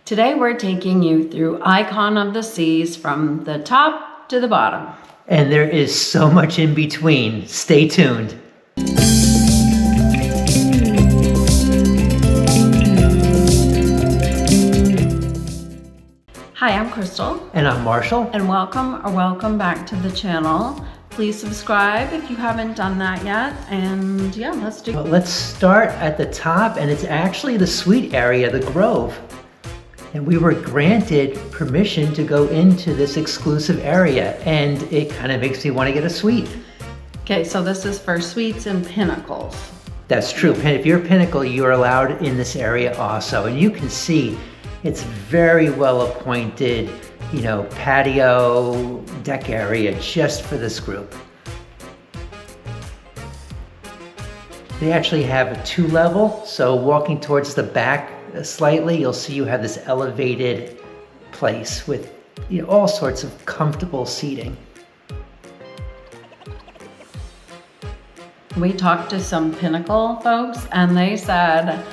Today we're taking you through Icon of the Seas from the top to the bottom. And there is so much in between. Stay tuned. Hi, I'm Crystal. And I'm Marshall. And welcome back to the channel. Please subscribe if you haven't done that yet. And yeah, Let's start at the top, and it's actually the suite area, the Grove. And we were granted permission to go into this exclusive area, and it kind of makes me want to get a suite. Okay, so this is for suites and pinnacles. That's true. If you're a Pinnacle, you're allowed in this area also. And you can see it's very well appointed, patio, deck area just for this group. They actually have a 2-level, so walking towards the back slightly, you'll see you have this elevated place with all sorts of comfortable seating. We talked to some Pinnacle folks and they said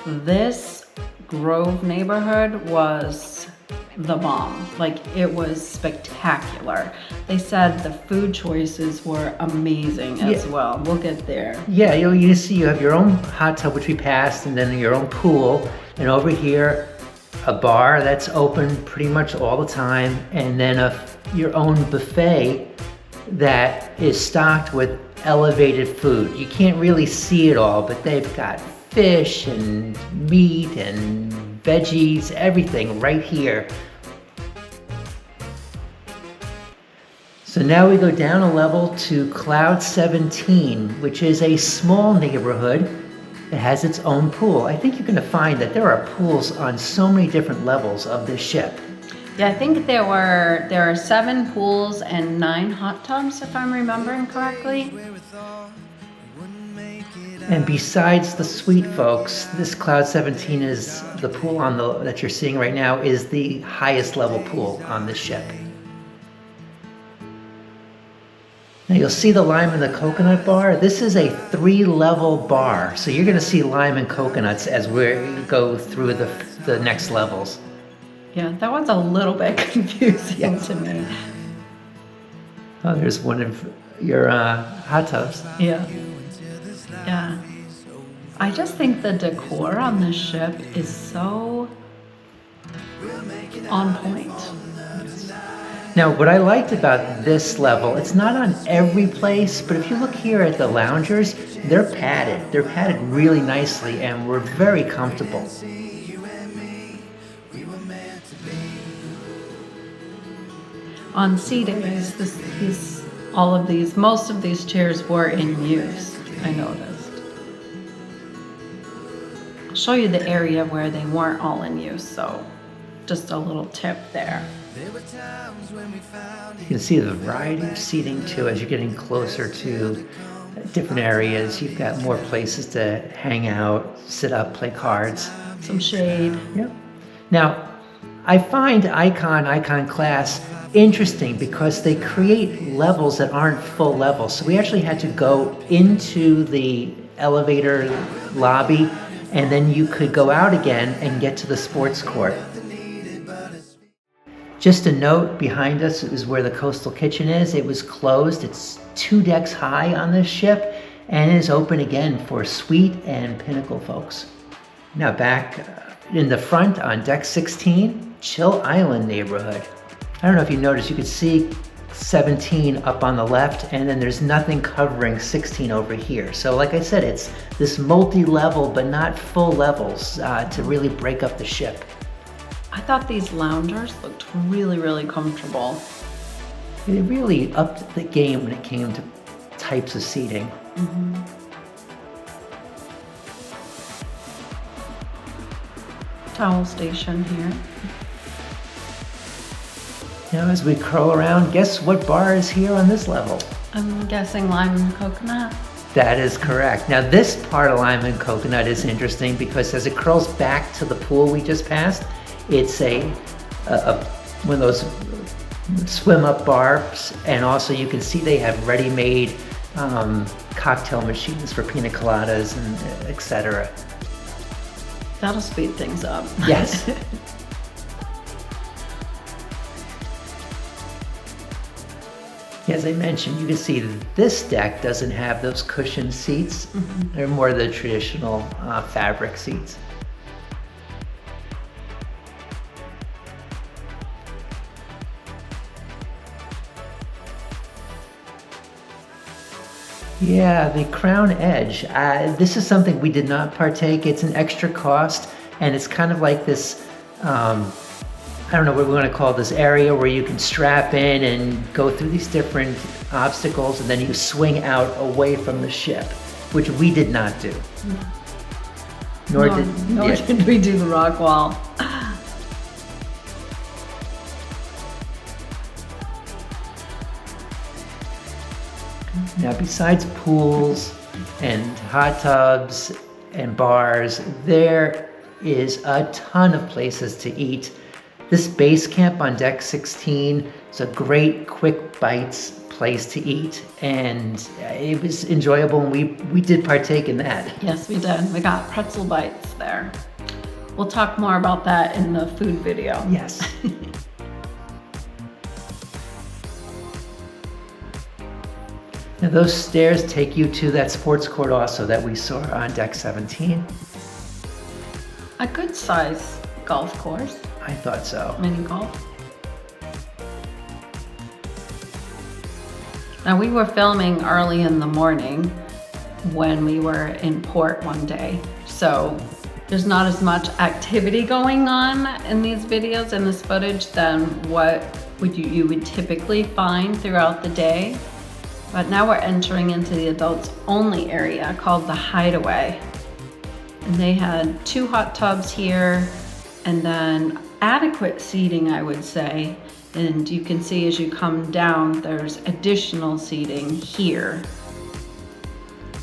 this Grove neighborhood was the bomb. Like, it was spectacular. They said the food choices were amazing as well. We'll get there. Yeah, you see you have your own hot tub, which we passed, and then your own pool. And over here, a bar that's open pretty much all the time. And then your own buffet that is stocked with elevated food. You can't really see it all, but they've got fish and meat and veggies, everything right here. So now we go down a level to Cloud 17, which is a small neighborhood that has its own pool. I think you're going to find that there are pools on so many different levels of this ship. Yeah, I think there are 7 pools and 9 hot tubs, if I'm remembering correctly. And besides the suite, folks, this Cloud 17 is the pool that you're seeing right now is the highest level pool on this ship. Now you'll see the lime and the coconut bar. This is a 3-level bar, so you're going to see lime and coconuts as we go through the next levels. Yeah, that one's a little bit confusing to me. Oh, there's one of your hot tubs. Yeah. Yeah. I just think the decor on this ship is so on point. Now, what I liked about this level, it's not on every place, but if you look here at the loungers, they're padded. They're padded really nicely, and we're very comfortable. On seating, most of these chairs were in use, I noticed. I'll show you the area where they weren't all in use, so just a little tip there. You can see the variety of seating too as you're getting closer to different areas. You've got more places to hang out, sit up, play cards. Some shade. Yep. Now, I find Icon class interesting because they create levels that aren't full levels. So we actually had to go into the elevator lobby, and then you could go out again and get to the sports court. Just a note, behind us is where the coastal kitchen is. It was closed. It's 2 decks high on this ship and is open again for suite and Pinnacle folks. Now back in the front on deck 16, Chill Island neighborhood. I don't know if you noticed, you could see 17 up on the left, and then there's nothing covering 16 over here. So like I said, it's this multi-level but not full levels to really break up the ship. I thought these loungers looked really, really comfortable. They really upped the game when it came to types of seating. Mm-hmm. Towel station here. Now as we curl around, guess what bar is here on this level? I'm guessing lime and coconut. That is correct. Now this part of lime and coconut is interesting because as it curls back to the pool we just passed, it's one of those swim up bars, and also you can see they have ready-made cocktail machines for pina coladas and etc. That'll speed things up. Yes. As I mentioned, you can see this deck doesn't have those cushioned seats. They're more the traditional fabric seats. Yeah, the Crown Edge. This is something we did not partake. It's an extra cost, and it's kind of like this, I don't know what we're going to call this area where you can strap in and go through these different obstacles, and then you swing out away from the ship, which we did not do. Nor did we do the rock wall. Now, besides pools and hot tubs and bars, there is a ton of places to eat. This Basecamp on deck 16 is a great quick bites place to eat, and it was enjoyable, and we did partake in that. Yes, we did. We got pretzel bites there. We'll talk more about that in the food video. Yes. Now those stairs take you to that sports court also that we saw on deck 17. A good size golf course. I thought so. Mini golf. Now we were filming early in the morning when we were in port one day. So there's not as much activity going on in these videos and this footage than what you would typically find throughout the day. But now we're entering into the adults only area called the Hideaway. And they had 2 hot tubs here and then adequate seating, I would say. And you can see as you come down, there's additional seating here.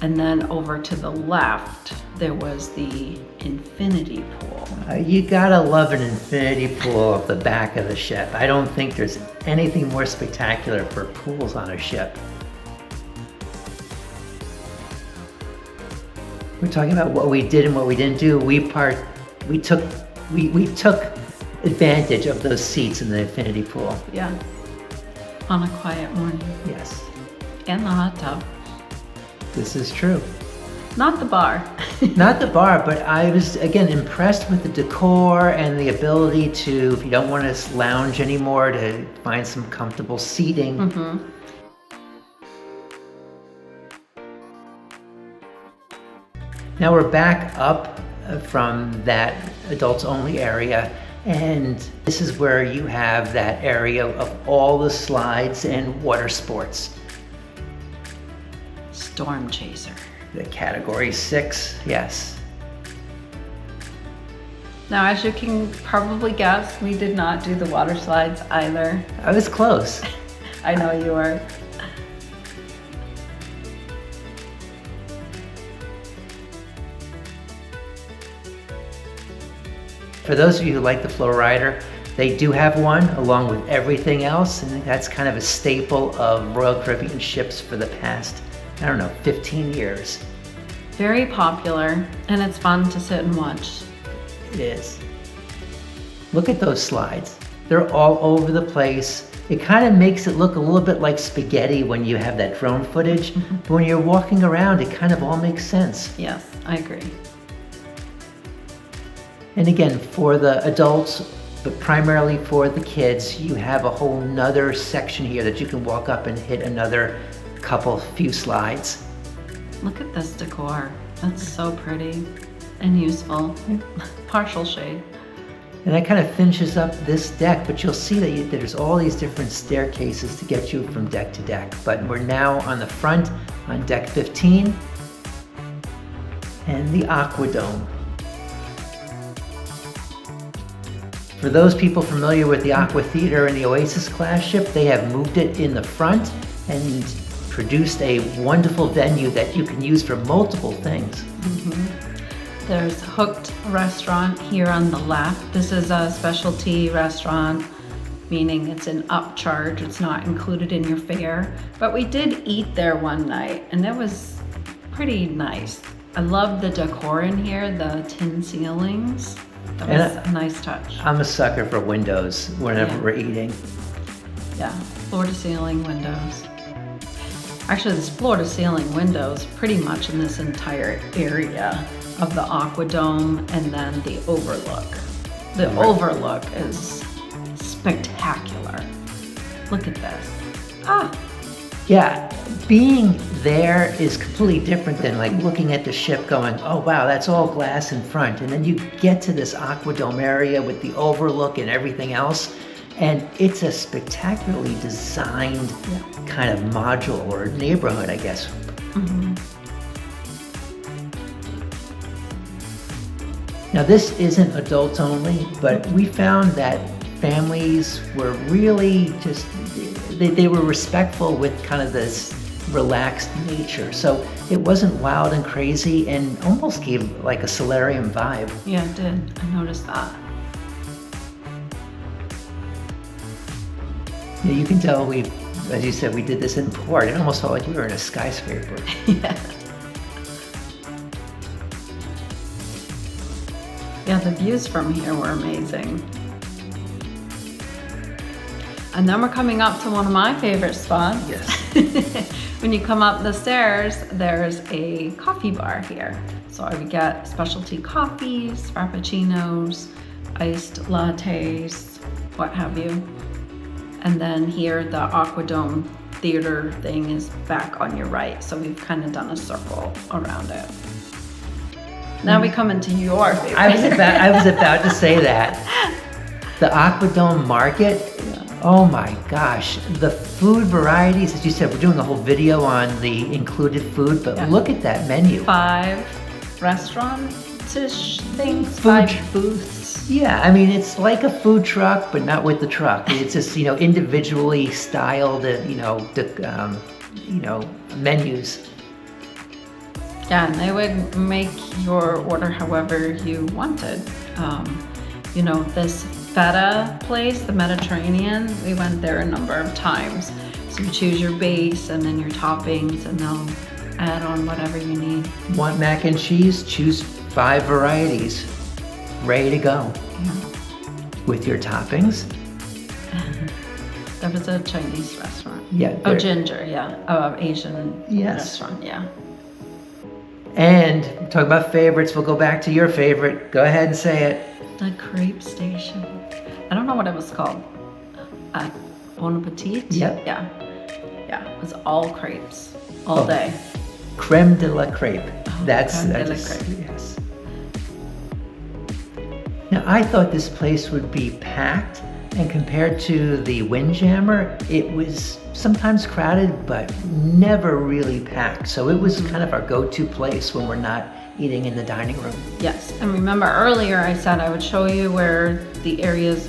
And then over to the left, there was the infinity pool. You gotta love an infinity pool at the back of the ship. I don't think there's anything more spectacular for pools on a ship. We're talking about what we did and what we didn't do. We took advantage of those seats in the infinity pool. Yeah, on a quiet morning. Yes. And the hot tub. This is true. Not the bar. Not the bar, but I was, again, impressed with the decor and the ability to, if you don't want to lounge anymore, to find some comfortable seating. Mm-hmm. Now we're back up from that adults only area, and this is where you have that area of all the slides and water sports. Storm Chaser. The category 6, yes. Now, as you can probably guess, we did not do the water slides either. I was close. I know you were. For those of you who like the FlowRider, they do have one along with everything else, and that's kind of a staple of Royal Caribbean ships for the past, 15 years. Very popular, and it's fun to sit and watch. It is. Look at those slides. They're all over the place. It kind of makes it look a little bit like spaghetti when you have that drone footage, but when you're walking around, it kind of all makes sense. Yes, I agree. And again, for the adults, but primarily for the kids, you have a whole nother section here that you can walk up and hit another few slides. Look at this decor. That's so pretty and useful. Partial shade. And that kind of finishes up this deck, but you'll see that there's all these different staircases to get you from deck to deck. But we're now on the front, on deck 15, and the AquaDome. For those people familiar with the Aqua Theater and the Oasis class ship, they have moved it in the front and produced a wonderful venue that you can use for multiple things. Mm-hmm. There's Hooked Restaurant here on the left. This is a specialty restaurant, meaning it's an upcharge. It's not included in your fare. But we did eat there one night, and it was pretty nice. I love the decor in here, the tin ceilings. That was a nice touch. I'm a sucker for windows whenever we're eating. Yeah, floor to ceiling windows. Actually, there's floor-to-ceiling windows pretty much in this entire area of the AquaDome and then the Overlook. The Overlook is spectacular. Look at this. Ah, Yeah, being there is completely different than like looking at the ship going, oh wow, that's all glass in front. And then you get to this AquaDome area with the overlook and everything else, and it's a spectacularly designed kind of module or neighborhood, I guess. Now this isn't adults only, but we found that families were really just, they were respectful with kind of this relaxed nature. So it wasn't wild and crazy and almost gave like a solarium vibe. yeah, it did. I noticed that. Yeah, you can tell we, as you said, we did this in port. It almost felt like we were in a skyscraper. Yeah. Yeah, the views from here were amazing. And then we're coming up to one of my favorite spots. Yes. When you come up the stairs, there's a coffee bar here. So I would get specialty coffees, frappuccinos, iced lattes, what have you. And then here, the AquaDome theater thing is back on your right. So we've kind of done a circle around it. Now we come into your favorite. I was about to say that. The AquaDome Market. Oh my gosh, the food varieties, as you said, we're doing a whole video on the included food, but look at that menu. 5 restaurant-ish things, Food- 5 booths. Yeah, I mean, it's like a food truck, but not with the truck. It's just, individually styled, menus. Yeah, and they would make your order however you wanted. This feta place, the Mediterranean, we went there a number of times. So you choose your base and then your toppings, and they'll add on whatever you need. Want mac and cheese? Choose 5 varieties. Ready to go. Yeah. With your toppings. There was a Chinese restaurant. Yeah. Oh, Ginger, yeah. Asian Yes. restaurant, yeah. And talk about favorites. We'll go back to your favorite. Go ahead and say it. The crepe station. I don't know what it was called. Bon Appetit? Yep. Yeah. Yeah, it was all crepes, all day. Creme de la crepe. Oh, That's creme de la crepe. Yes. Now I thought this place would be packed, and compared to the Windjammer, it was sometimes crowded, but never really packed. So it was kind of our go-to place when we're not eating in the dining room. Yes, and remember earlier I said I would show you where the areas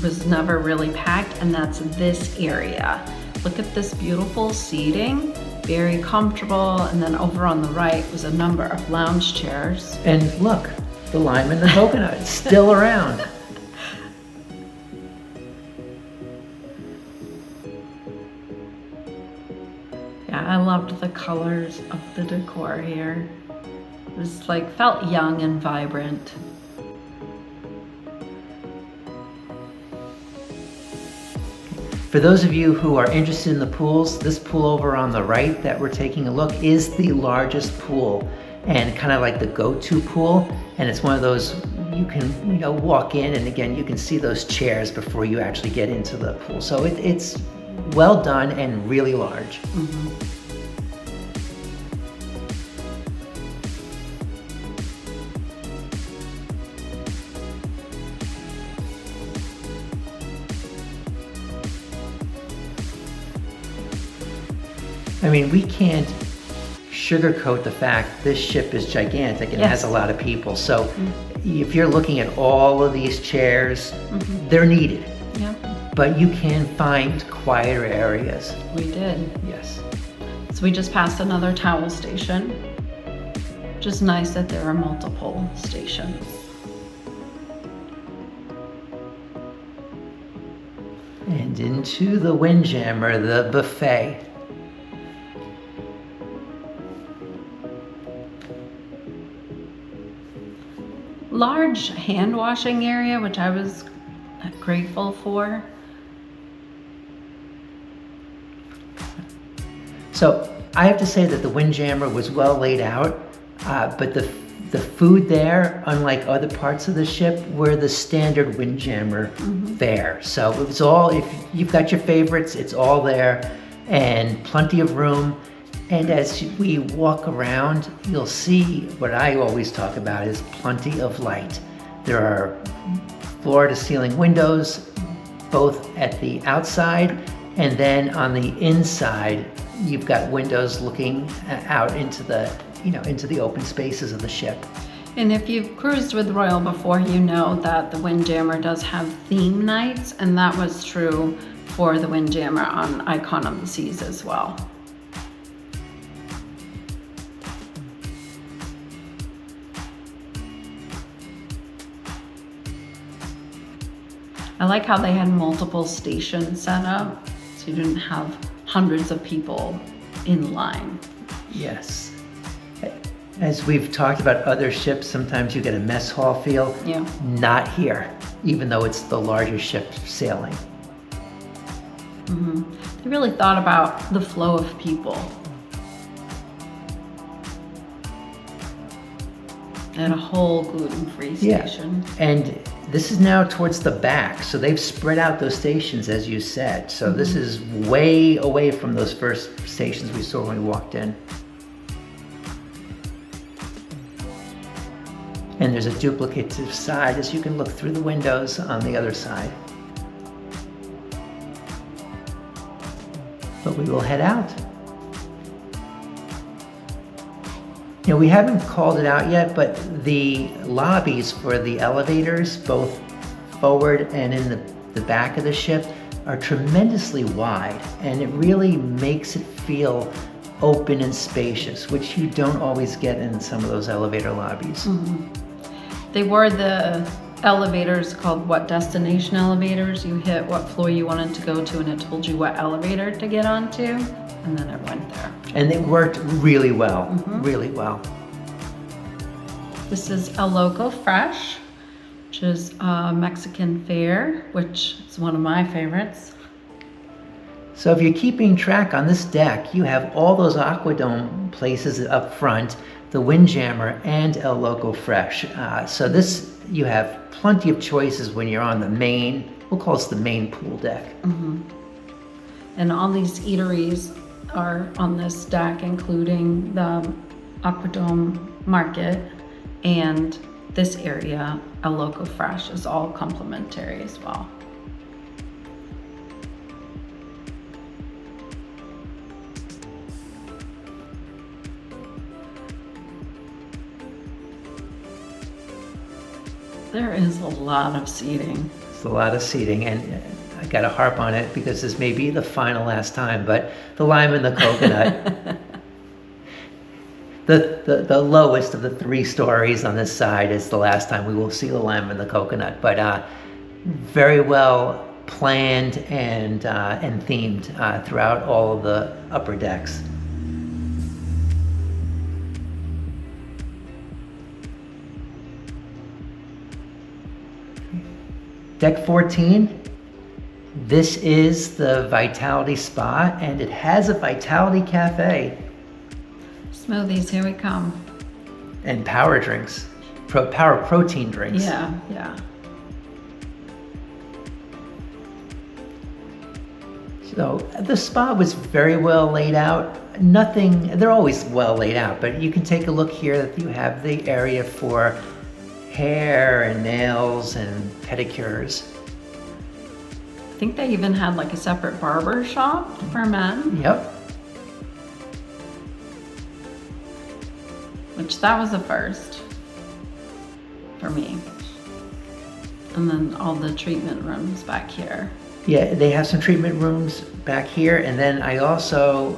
was never really packed, and that's this area. Look at this beautiful seating, very comfortable, and then over on the right was a number of lounge chairs. And look, the lime and the coconut, it's still around. Yeah, I loved the colors of the decor here. It was felt young and vibrant. For those of you who are interested in the pools, this pool over on the right that we're taking a look is the largest pool and kind of like the go-to pool. And it's one of those you can walk in, and again, you can see those chairs before you actually get into the pool. So it's well done and really large. I mean, we can't sugarcoat the fact this ship is gigantic and has a lot of people. So if you're looking at all of these chairs, they're needed. Yeah, But you can find quieter areas. we did. Yes. So we just passed another towel station. Just nice that there are multiple stations. And into the Windjammer, the buffet. Large hand washing area, which I was grateful for. So I have to say that the Windjammer was well laid out, but the food there, unlike other parts of the ship, were the standard Windjammer fare. So it was all, if you've got your favorites, it's all there, and plenty of room. And as we walk around, you'll see what I always talk about is plenty of light. There are floor-to-ceiling windows, both at the outside and then on the inside, you've got windows looking out into the, into the open spaces of the ship. And if you've cruised with Royal before, you know that the Windjammer does have theme nights, and that was true for the Windjammer on Icon of the Seas as well. I like how they had multiple stations set up, so you didn't have hundreds of people in line. Yes. As we've talked about other ships, sometimes you get a mess hall feel. Yeah. Not here, even though it's the largest ship sailing. They really thought about the flow of people. They had a whole gluten-free station. Yeah. And this is now towards the back, so they've spread out those stations, as you said. So this is way away from those first stations we saw when we walked in. And there's a duplicative side, as you can look through the windows on the other side. But we will head out. We haven't called it out yet, but the lobbies for the elevators, both forward and in the back of the ship, are tremendously wide, and it really makes it feel open and spacious, which you don't always get in some of those elevator lobbies. They were the elevators called what destination elevators. You hit what floor you wanted to go to, and it told you what elevator to get onto, and then it went there. And it worked really well, really well. This is El Loco Fresh, which is a Mexican fare, which is one of my favorites. So if you're keeping track on this deck, you have all those AquaDome places up front, the Windjammer and El Loco Fresh. So this, you have plenty of choices when you're on the main, we'll call this the main pool deck. And all these eateries are on this deck, including the AquaDome Market and this area, El Loco Fresh, is all complimentary as well. There is a lot of seating. It's a lot of seating, and I gotta harp on it because this may be the final last time, but the lime and the coconut. The lowest of the 3 stories on this side is the last time we will see the lime and the coconut, but very well planned and themed throughout all of the upper decks. Deck 14, this is the Vitality Spa, and it has a Vitality Cafe. Smoothies, here we come. And power drinks, power protein drinks. Yeah. So the spa was very well laid out. They're always well laid out, but you can take a look here that you have the area for hair and nails and pedicures. I think they even had like a separate barber shop for men. Yep. Which that was a first for me. And then all the treatment rooms back here. Yeah, they have some treatment rooms back here, and then I also...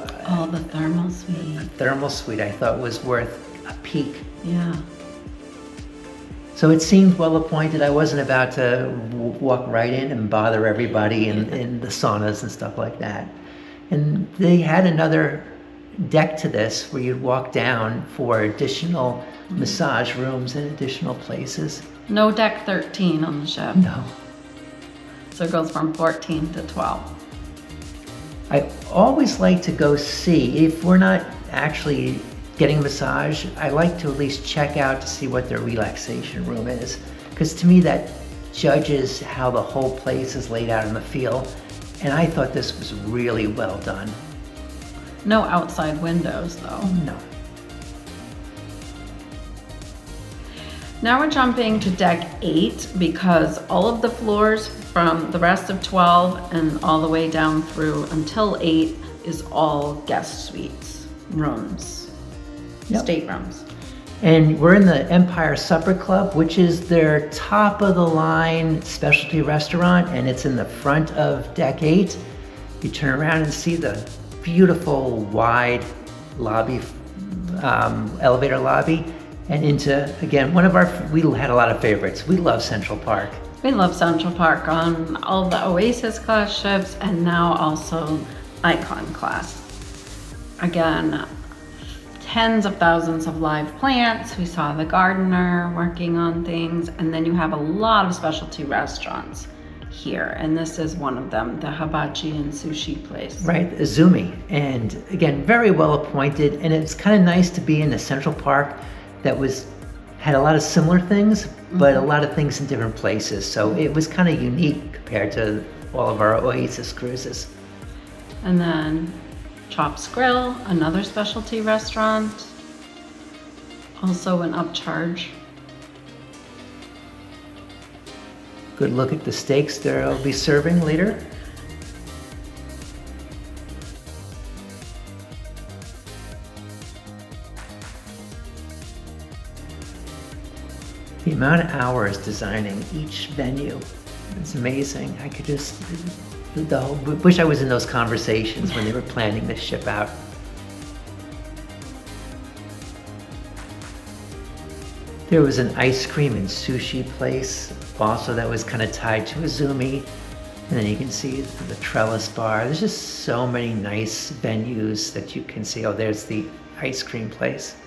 the thermal suite. The thermal suite I thought was worth a peek. Yeah. So it seemed well appointed. I wasn't about to walk right in and bother everybody in the saunas and stuff like that. And they had another deck to this where you'd walk down for additional massage rooms and additional places. No deck 13 on the ship. No. So it goes from 14 to 12. I always like to go see, if we're not actually getting a massage, I like to at least check out to see what their relaxation room is. Because to me that judges how the whole place is laid out in the feel. And I thought this was really well done. No outside windows though. No. Now we're jumping to deck 8 because all of the floors from the rest of 12 and all the way down through until 8 is all guest suites, rooms, staterooms. And we're in the Empire Supper Club, which is their top of the line specialty restaurant, and it's in the front of deck 8. You turn around and see the beautiful wide lobby, elevator lobby, and into, again, we had a lot of favorites. We love Central Park. We love Central Park on all the Oasis class ships and now also Icon class. Again, tens of thousands of live plants. We saw the gardener working on things, and then you have a lot of specialty restaurants here, and this is one of them, the hibachi and sushi place. Right, Izumi. And again, very well appointed, and it's kind of nice to be in a Central Park that had a lot of similar things, but a lot of things in different places. So it was kind of unique compared to all of our Oasis cruises. And then Chop's Grill, another specialty restaurant, also an upcharge. Good look at the steaks they'll be serving later. The amount of hours designing each venue, it's amazing. I could just, wish I was in those conversations when they were planning this ship out. There was an ice cream and sushi place also that was kind of tied to Izumi. And then you can see the trellis bar. There's just so many nice venues that you can see. Oh, there's the ice cream place.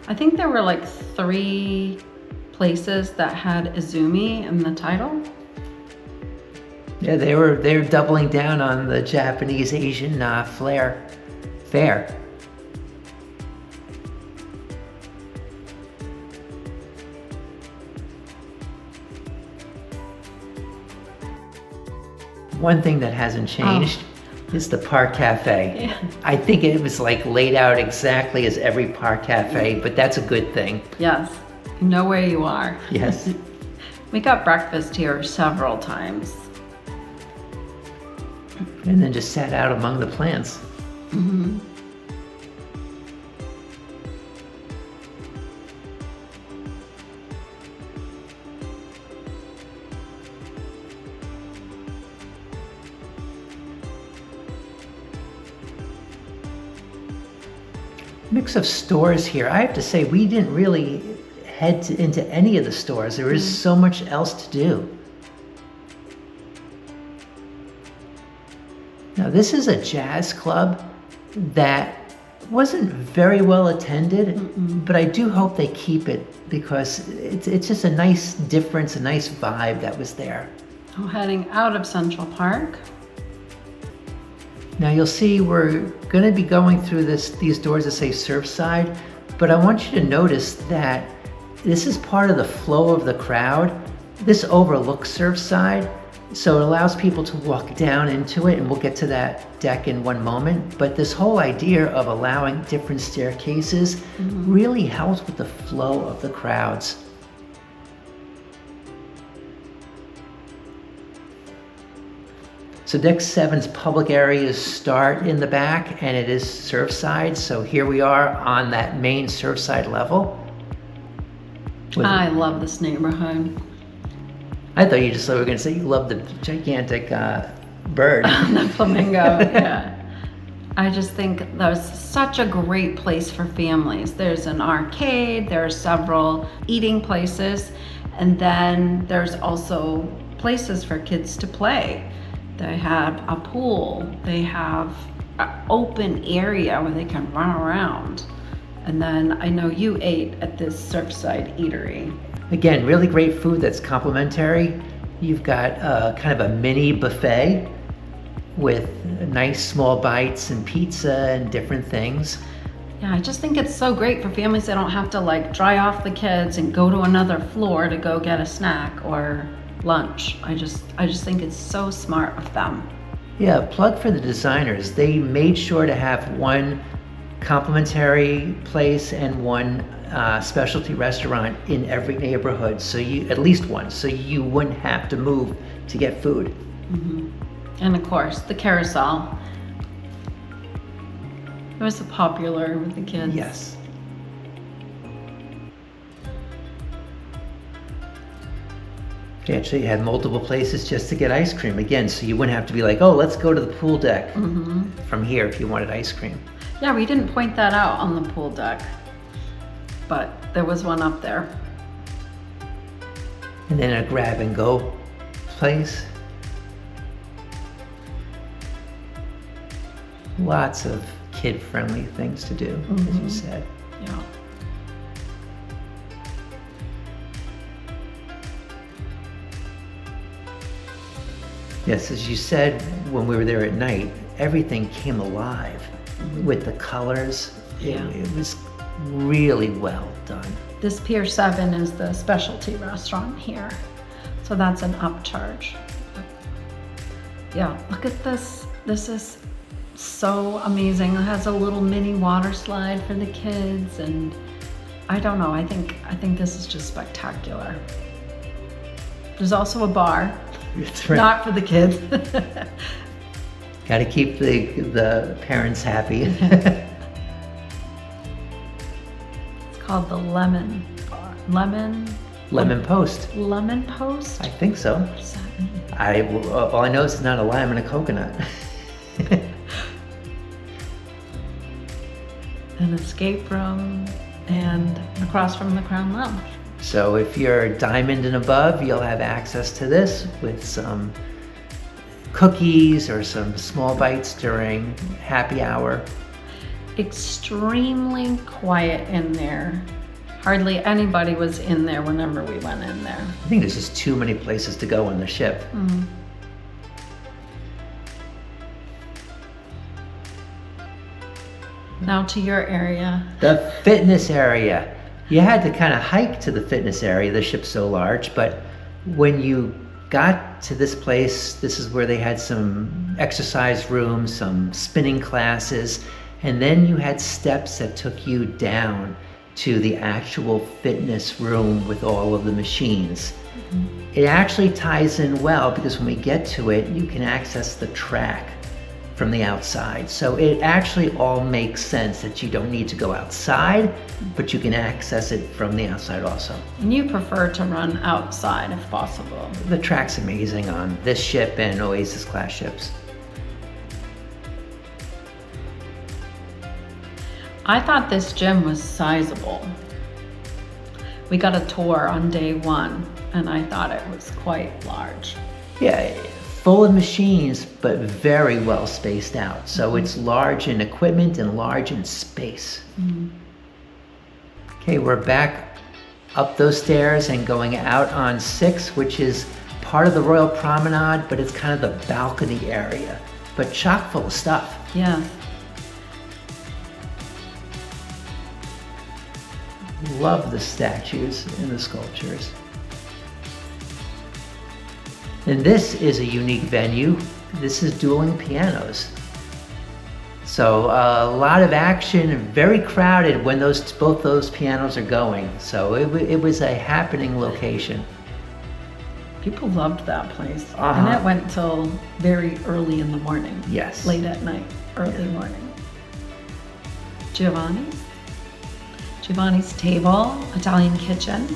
I think there were like 3 places that had Izumi in the title. Yeah, they were doubling down on the Japanese Asian fare. One thing that hasn't changed is the Park Cafe. Yeah. I think it was like laid out exactly as every Park Cafe, but that's a good thing. Yes, you know where you are. Yes. We got breakfast here several times. And then just sat out among the plants. Mm-hmm. Mix of stores here. I have to say, we didn't really head into any of the stores. There is so much else to do. Now, this is a jazz club that wasn't very well attended, but I do hope they keep it because it's just a nice difference, a nice vibe that was there. Oh, heading out of Central Park. Now you'll see we're going to be going through these doors that say Surfside, but I want you to notice that this is part of the flow of the crowd. This overlooks Surfside, so it allows people to walk down into it, and we'll get to that deck in one moment. But this whole idea of allowing different staircases really helps with the flow of the crowds. So deck 7's public areas start in the back, and it is Surfside. So here we are on that main Surfside level. I love this neighborhood. I thought you were going to say you love the gigantic bird. The flamingo, yeah. I just think there's such a great place for families. There's an arcade, there are several eating places, and then there's also places for kids to play. They have a pool, they have an open area where they can run around. And then I know you ate at this Surfside Eatery. Again, really great food that's complimentary. You've got kind of a mini buffet with nice small bites and pizza and different things. Yeah, I just think it's so great for families that don't have to like dry off the kids and go to another floor to go get a snack or lunch. I just think it's so smart of them. Yeah, plug for the designers. They made sure to have one complimentary place and one specialty restaurant in every neighborhood, so you, at least one, so you wouldn't have to move to get food. And of course, the carousel. It was popular with the kids. Yes. They actually had multiple places just to get ice cream again, so you wouldn't have to be like, oh, let's go to the pool deck from here if you wanted ice cream. Yeah, we didn't point that out on the pool deck, but there was one up there. And then a grab and go place. Lots of kid-friendly things to do, as you said. Yeah. Yes, as you said when we were there at night, everything came alive with the colors. Yeah. It was really well done. This Pier 7 is the specialty restaurant here. So that's an upcharge. Yeah, look at this. This is so amazing. It has a little mini water slide for the kids, and I don't know, I think this is just spectacular. There's also a bar. That's right. Not for the kids. Got to keep the parents happy. It's called the Lemon Bar. Lemon Post. Lemon Post? I think so. What does that mean? All I know is it's not a lime and a coconut. An escape room and across from the Crown Lounge. So if you're diamond and above, you'll have access to this with some cookies or some small bites during happy hour. Extremely quiet in there. Hardly anybody was in there whenever we went in there. I think there's just too many places to go on the ship. Now to your area. The fitness area. You had to kind of hike to the fitness area, the ship's so large, but when you got to this place, this is where they had some exercise rooms, some spinning classes, and then you had steps that took you down to the actual fitness room with all of the machines. It actually ties in well because when we get to it, you can access the track from the outside. So it actually all makes sense that you don't need to go outside, but you can access it from the outside also. And you prefer to run outside if possible. The track's amazing on this ship and Oasis class ships. I thought this gym was sizable. We got a tour on day one and I thought it was quite large. Yeah, full of machines, but very well spaced out. So it's large in equipment and large in space. Okay, we're back up those stairs and going out on 6, which is part of the Royal Promenade, but it's kind of the balcony area, but chock full of stuff. Yeah. Love the statues and the sculptures. And this is a unique venue. This is Dueling pianos. So a lot of action, very crowded when both those pianos are going. So it was a happening location. People loved that place. And it went till very early in the morning. Yes. Late at night, early morning. Giovanni's table, Italian kitchen.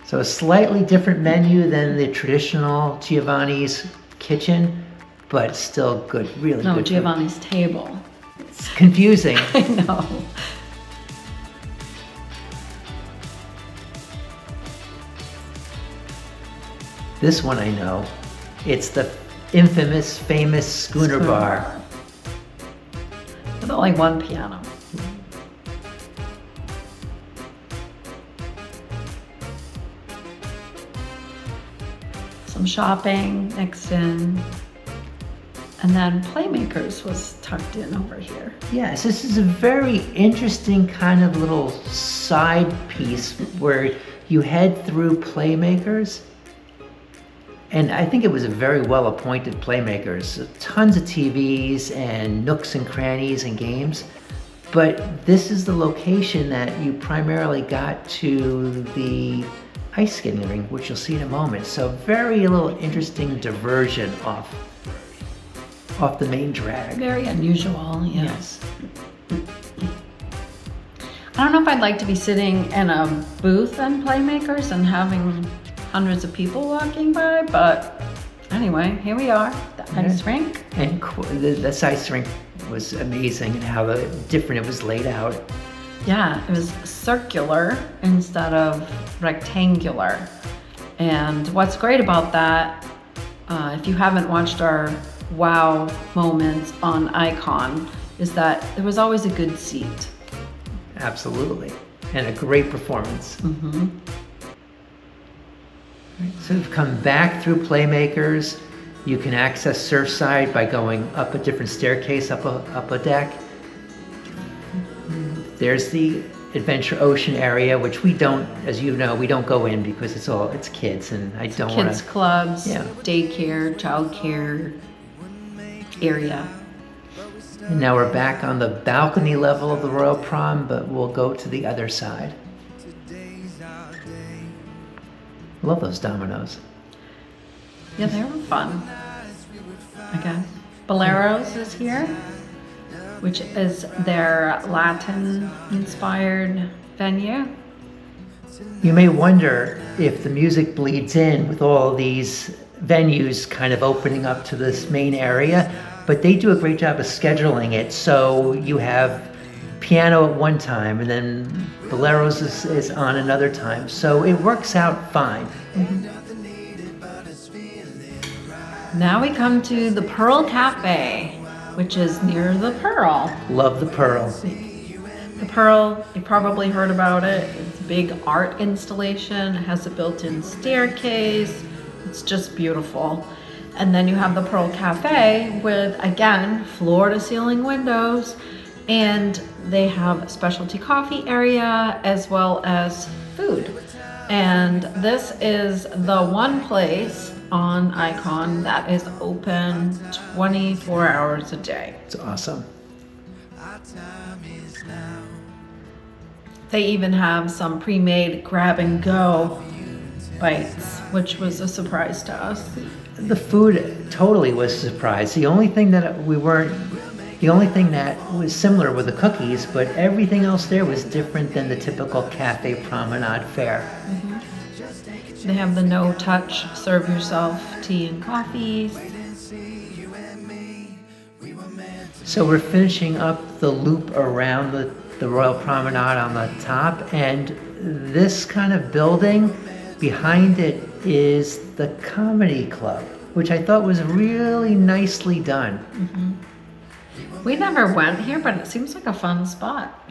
So a slightly different menu than the traditional Giovanni's kitchen, but still good, really good. No, Giovanni's table. It's confusing. I know. This one I know. It's the infamous, famous Schooner bar. With only one piano. some shopping mixed in. And then Playmakers was tucked in over here. Yes, this is a very interesting kind of little side piece where you head through Playmakers. And I think it was a very well appointed Playmakers. Tons of TVs and nooks and crannies and games. But this is the location that you primarily got to the ice skating rink, which you'll see in a moment. So very little interesting diversion off the main drag. Very unusual, yes. I don't know if I'd like to be sitting in a booth in Playmakers and having hundreds of people walking by, but anyway, here we are, the ice rink. And this ice rink was amazing and how different it was laid out. Yeah, it was circular instead of rectangular. And what's great about that, if you haven't watched our wow moments on Icon, is that there was always a good seat. Absolutely. And a great performance. Mm-hmm. So we've come back through Playmakers. You can access Surfside by going up a different staircase, up a deck. There's the Adventure Ocean area, which we don't, as you know, we don't go in because it's kids, and I don't want to. Kids clubs, Yeah. daycare, childcare area. And now we're back on the balcony level of the Royal Prom, but we'll go to the other side. Love those dominoes. Yeah, they were fun. Okay. Boleros is here, which is their Latin-inspired venue. You may wonder if the music bleeds in with all these venues kind of opening up to this main area, but they do a great job of scheduling it. So you have piano at one time, and then Boleros is on another time. So it works out fine. Mm-hmm. Now we come to the Pearl Cafe, which is near the Pearl. Love the Pearl. The Pearl, you probably heard about it. It's a big art installation. It has a built-in staircase. It's just beautiful. And then you have the Pearl Cafe with, again, floor-to-ceiling windows. And they have a specialty coffee area as well as food. And this is the one place on Icon that is open 24 hours a day. It's awesome. They even have some pre-made grab-and-go bites, which was a surprise to us. The food totally was a surprise. The only thing that was similar were the cookies, but everything else there was different than the typical Cafe Promenade fare. Mm-hmm. They have the no-touch, serve yourself tea and coffees. So we're finishing up the loop around the Royal Promenade on the top, and this kind of building, behind it is the Comedy Club, which I thought was really nicely done. Mm-hmm. We never went here, but it seems like a fun spot.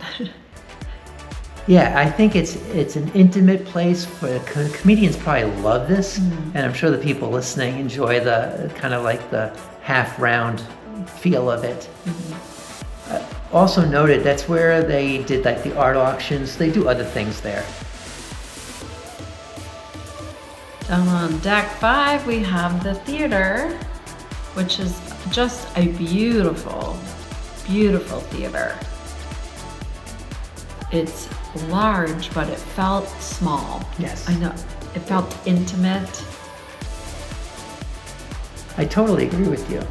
Yeah, I think it's an intimate place for comedians. Probably love this, and I'm sure the people listening enjoy the kind of like the half-round feel of it. Also noted, that's where they did like the art auctions. They do other things there. Down on deck 5, we have the theater, which is just a beautiful, beautiful theater. It's large, but it felt small. Yes. I know. It felt intimate. I totally agree with you.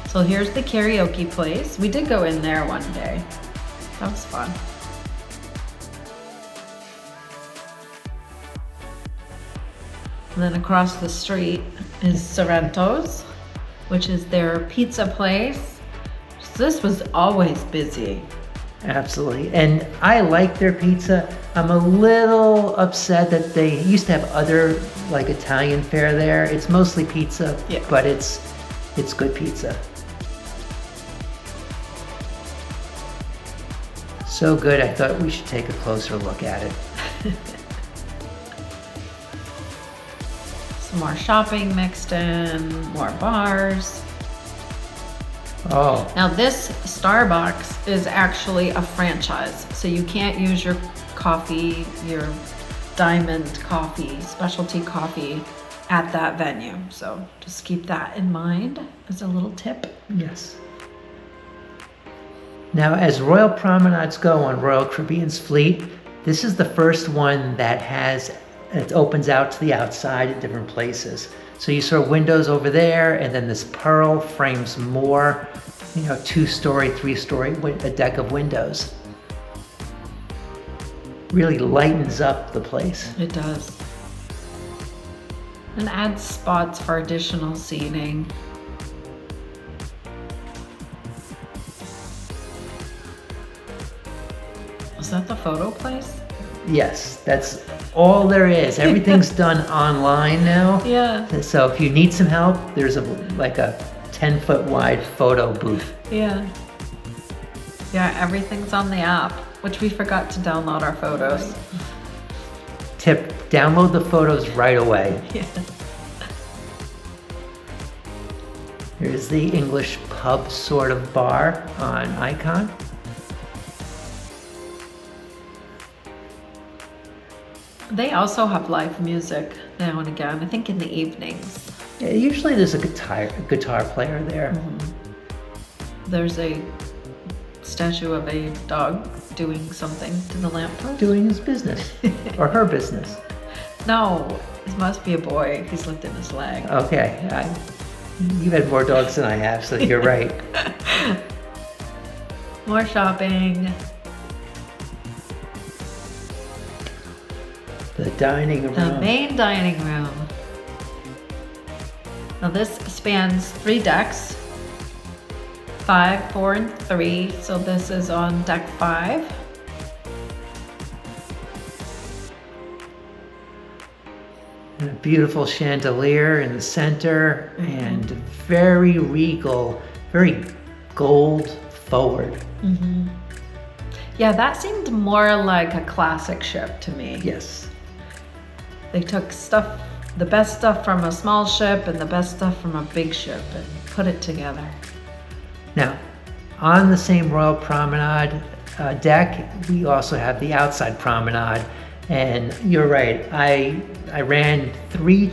So here's the karaoke place. We did go in there one day. That was fun. And then across the street is Sorrento's, which is their pizza place. This was always busy. Absolutely. And I like their pizza. I'm a little upset that they used to have other like Italian fare there. It's mostly pizza, Yeah. but it's good pizza. So good, I thought we should take a closer look at it. some more shopping mixed in, more bars. Oh, Now this Starbucks is actually a franchise, so you can't use your coffee, your diamond coffee, specialty coffee at that venue. So just keep that in mind as a little tip. yes. Now, as Royal Promenades go on Royal Caribbean's fleet, this is the first one that it opens out to the outside in different places. So you saw windows over there, and then this pearl frames more, 2-story, 3-story, a deck of windows. Really lightens up the place. It does. And adds spots for additional seating. Is that the photo place? Yes, that's all there is. Everything's done online now. Yeah. So if you need some help, there's a 10-foot wide photo booth. Yeah. Yeah, everything's on the app, which we forgot to download our photos. Tip, download the photos right away. Yeah. Here's the English pub sort of bar on Icon. They also have live music now and again, I think in the evenings. Yeah, usually there's a guitar player there. Mm-hmm. There's a statue of a dog doing something to the lamppost. Doing his business. Or her business. No, it must be a boy. He's lifting his leg. Okay. You've had more dogs than I have, so you're right. More shopping. The dining room. The main dining room. Now this spans 3 decks. 5, 4, and 3. So this is on deck 5. And a beautiful chandelier in the center, and very regal, very gold forward. Mm-hmm. Yeah, that seemed more like a classic ship to me. Yes. They took stuff, the best stuff from a small ship and the best stuff from a big ship and put it together. Now, on the same Royal Promenade deck, we also have the outside promenade. And you're right, I ran 3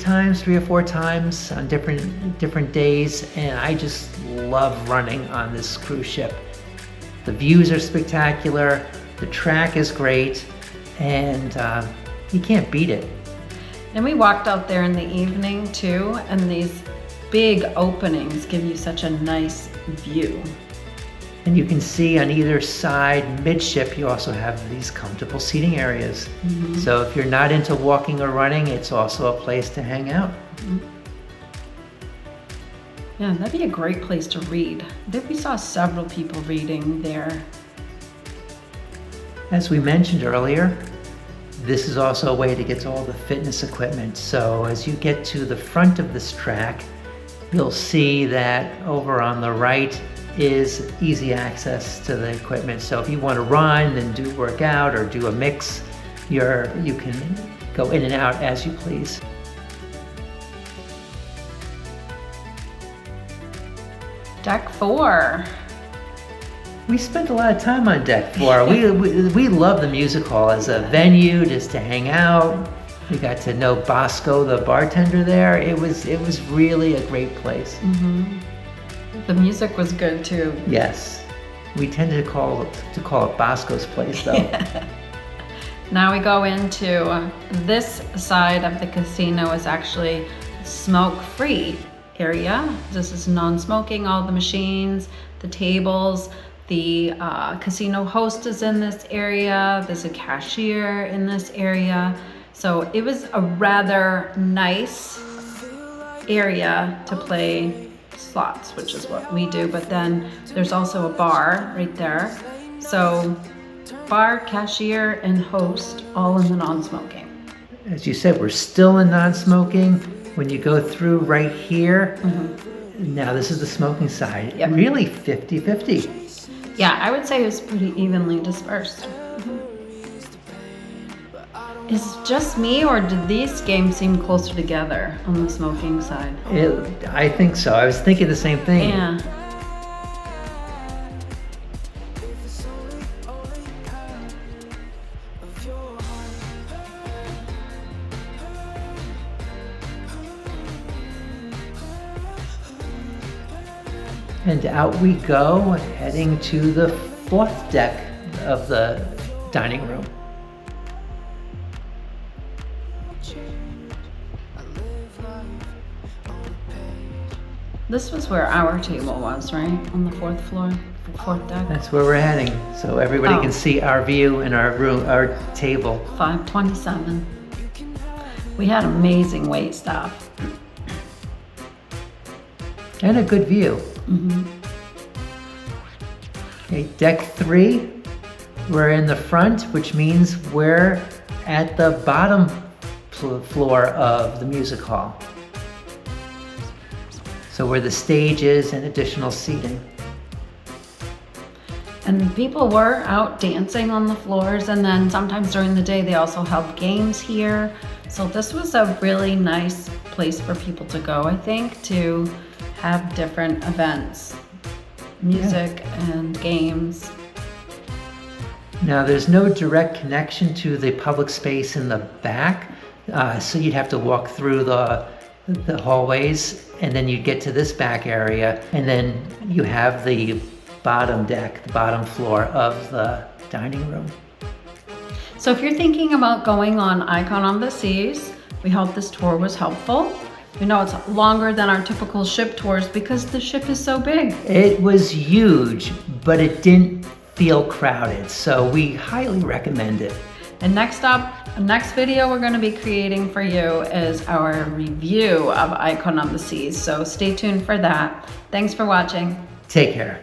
or 4 times on different days, and I just love running on this cruise ship. The views are spectacular, the track is great, and you can't beat it. And we walked out there in the evening too, and these big openings give you such a nice view. And you can see on either side, midship, you also have these comfortable seating areas. Mm-hmm. So if you're not into walking or running, it's also a place to hang out. Mm-hmm. Yeah, that'd be a great place to read. I think we saw several people reading there. As we mentioned earlier, this is also a way to get to all the fitness equipment. So as you get to the front of this track, you'll see that over on the right is easy access to the equipment. So if you want to run and do workout or do a mix, you can go in and out as you please. Deck 4. We spent a lot of time on deck 4. we love the music hall as a venue just to hang out. We got to know Bosco, the bartender there. It was really a great place. Mm-hmm. The music was good too. Yes, we tended to call it Bosco's place though. Yeah. Now we go into this side of the casino is actually smoke-free area. This is non-smoking. All the machines, the tables. The casino host is in this area. There's a cashier in this area. So it was a rather nice area to play slots, which is what we do. But then there's also a bar right there. So bar, cashier, and host all in the non-smoking. As you said, we're still in non-smoking. When you go through right here, now this is the smoking side. Yep. Really 50-50. Yeah, I would say it was pretty evenly dispersed. Is it just me, or did these games seem closer together on the smoking side? I think so. I was thinking the same thing. Yeah. And out we go, heading to the 4th deck of the dining room. This was where our table was, right? On the 4th floor, 4th deck. That's where we're heading, so everybody can see our view and our room, our table. 527. We had amazing wait staff. And a good view. Okay, deck 3, we're in the front, which means we're at the bottom floor of the music hall. So where the stage is and additional seating. And people were out dancing on the floors, and then sometimes during the day they also held games here. So this was a really nice place for people to go, I think, to have different events, music and games. Now there's no direct connection to the public space in the back, so you'd have to walk through the hallways, and then you'd get to this back area, and then you have the bottom deck, the bottom floor of the dining room. So if you're thinking about going on Icon on the Seas, we hope this tour was helpful. We know it's longer than our typical ship tours because the ship is so big. It was huge, but it didn't feel crowded, so we highly recommend it. And next up, next video we're going to be creating for you is our review of Icon on the Seas. So stay tuned for that. Thanks for watching. Take care.